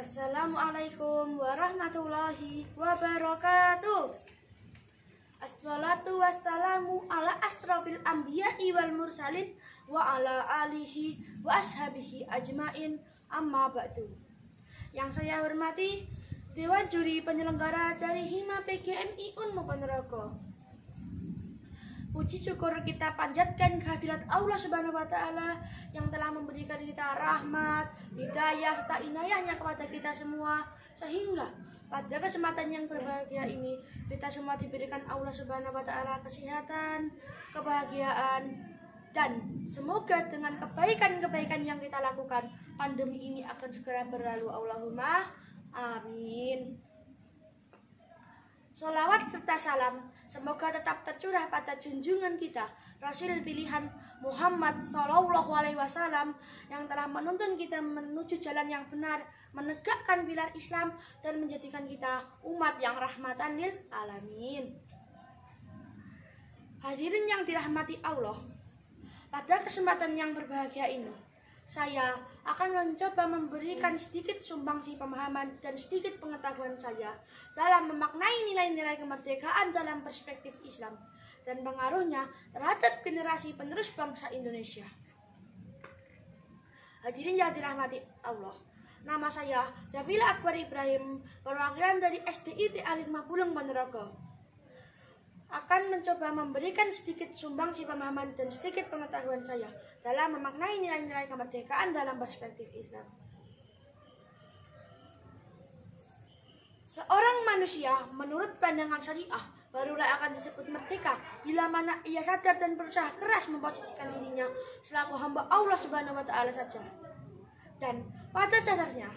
Assalamualaikum warahmatullahi wabarakatuh. Assalatu wassalamu ala asrafil anbiya'i wal mursalin wa ala alihi wa ashabihi ajmain, amma ba'du. Yang saya hormati Dewan Juri Penyelenggara dari Hima PGMI Unmu Ponorogo. Puji syukur kita panjatkan kehadirat Allah Subhanahu wa Ta'ala yang telah memberikan kita rahmat, hidayah, serta inayahnya kepada kita semua, sehingga pada kesempatan yang berbahagia ini kita semua diberikan Allah Subhanahu wa Ta'ala kesehatan, kebahagiaan, dan semoga dengan kebaikan-kebaikan yang kita lakukan, pandemi ini akan segera berlalu. Allahumma amin. Sholawat serta salam semoga tetap tercurah pada junjungan kita, Rasul pilihan Muhammad Sallallahu Alaihi Wasallam, yang telah menuntun kita menuju jalan yang benar, menegakkan pilar Islam, dan menjadikan kita umat yang rahmatan lil alamin. Hadirin yang dirahmati Allah, pada kesempatan yang berbahagia ini, saya akan mencoba memberikan sedikit sumbangsi pemahaman dan sedikit pengetahuan saya dalam memaknai nilai-nilai kemerdekaan dalam perspektif Islam dan pengaruhnya terhadap generasi penerus bangsa Indonesia. Hadirin yang dirahmati Allah, nama saya Jafila Akbar Ibrahim, perwakilan dari SDIT Al-Hikmah Bulung Ponorogo, akan mencoba memberikan sedikit sumbangsi pemahaman dan sedikit pengetahuan saya dalam memaknai nilai-nilai kemerdekaan dalam perspektif Islam. Seorang manusia menurut pandangan syariah barulah akan disebut merdeka bila mana ia sadar dan berusaha keras memposisikan dirinya selaku hamba Allah Subhanahu wa Ta'ala saja. Dan pada dasarnya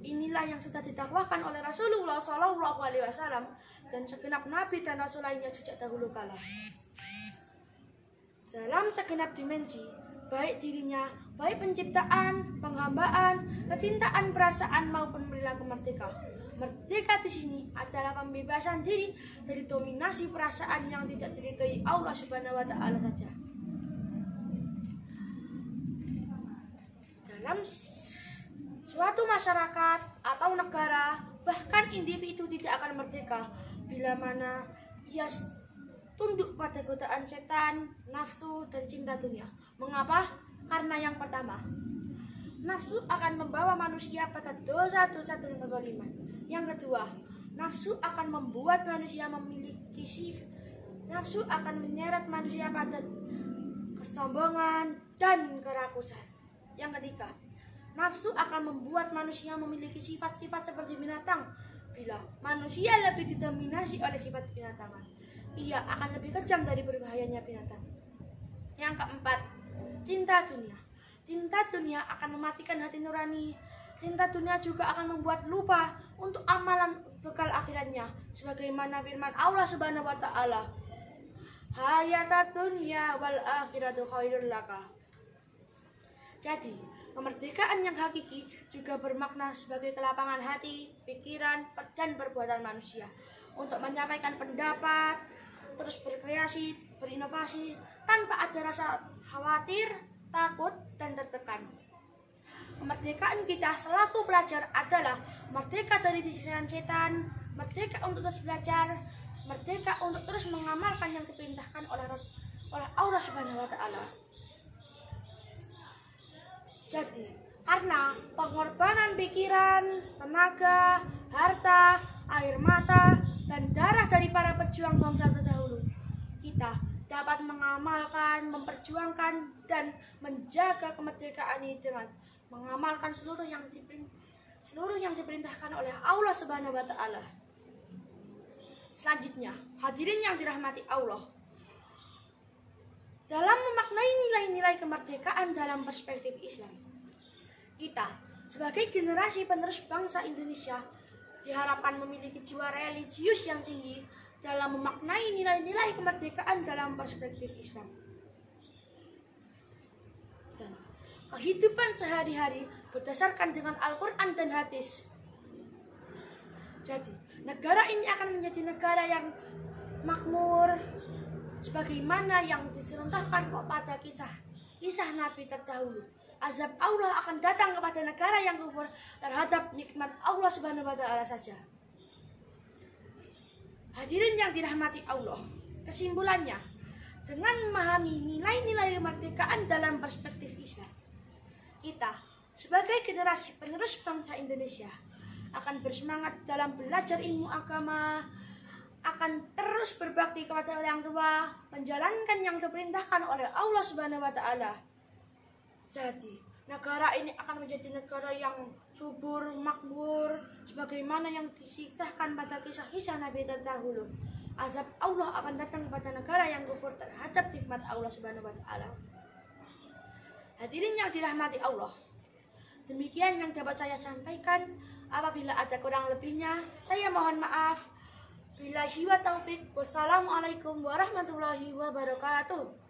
inilah yang sudah didakwakan oleh Rasulullah Sallallahu Alaihi Wasallam dan segenap nabi dan rasul lainnya sejak dahulu kala. Dalam segenap dimensi, baik dirinya, baik penciptaan, penghambaan, kecintaan, perasaan maupun perilaku merdeka. Merdeka di sini adalah pembebasan diri dari dominasi perasaan yang tidak diridhoi Allah Subhanahu wa Ta'ala saja. Dalam suatu masyarakat atau negara, bahkan individu tidak akan merdeka bila mana ia tunduk pada godaan setan, nafsu, dan cinta dunia. Mengapa? Karena yang pertama, nafsu akan membawa manusia pada dosa-dosa dan kezaliman. Yang kedua, nafsu akan membuat manusia memiliki nafsu akan menyeret manusia pada kesombongan dan kerakusan. Yang ketiga, nafsu akan membuat manusia memiliki sifat-sifat seperti binatang. Bila manusia lebih didominasi oleh sifat binatangan, ia akan lebih kejam dari berbahayanya binatang. Yang keempat, cinta dunia. Cinta dunia akan mematikan hati nurani. Cinta dunia juga akan membuat lupa untuk amalan bekal akhiratnya, sebagaimana firman Allah Subhanahu wa Ta'ala, hayatat dunya wal akhiratu khairul laka. Jadi, kemerdekaan yang hakiki juga bermakna sebagai kelapangan hati, pikiran, dan perbuatan manusia untuk menyampaikan pendapat, terus berkreasi, berinovasi, tanpa ada rasa khawatir, takut, dan tertekan. Kemerdekaan kita selaku pelajar adalah merdeka dari bisikan setan, merdeka untuk terus belajar, merdeka untuk terus mengamalkan yang diperintahkan oleh Allah Subhanahu wa Ta'ala. Jadi, karena pengorbanan pikiran, tenaga, harta, air mata, dan darah dari para pejuang bangsa terdahulu, kita dapat mengamalkan, memperjuangkan, dan menjaga kemerdekaan ini dengan mengamalkan seluruh yang diperintahkan oleh Allah Subhanahu wa Ta'ala. Selanjutnya, hadirin yang dirahmati Allah, dalam memaknai nilai-nilai kemerdekaan dalam perspektif Islam, kita sebagai generasi penerus bangsa Indonesia diharapkan memiliki jiwa religius yang tinggi dalam memaknai nilai-nilai kemerdekaan dalam perspektif Islam. Dan kehidupan sehari-hari berdasarkan dengan Al-Quran dan hadis. Jadi, negara ini akan menjadi negara yang makmur, sebagaimana yang diceritakan pada kisah Nabi terdahulu. azab Allah akan datang kepada negara yang kufur terhadap nikmat Allah Subhanahu wa taala saja. Hadirin yang dirahmati Allah, kesimpulannya, dengan memahami nilai-nilai kemerdekaan dalam perspektif Islam, kita sebagai generasi penerus bangsa Indonesia akan bersemangat dalam belajar ilmu agama, akan terus berbakti kepada orang tua, menjalankan yang diperintahkan oleh Allah Subhanahu wa taala. Jadi, negara ini akan menjadi negara yang subur, makmur, sebagaimana yang disisahkan pada kisah-kisah Nabi terdahulu. Azab Allah akan datang kepada negara yang kufur terhadap nikmat Allah Subhanahu wa taala. Hadirin yang dirahmati Allah, demikian yang dapat saya sampaikan. Apabila ada kurang lebihnya, saya mohon maaf. Billahi wa taufik. Wassalamualaikum warahmatullahi wabarakatuh.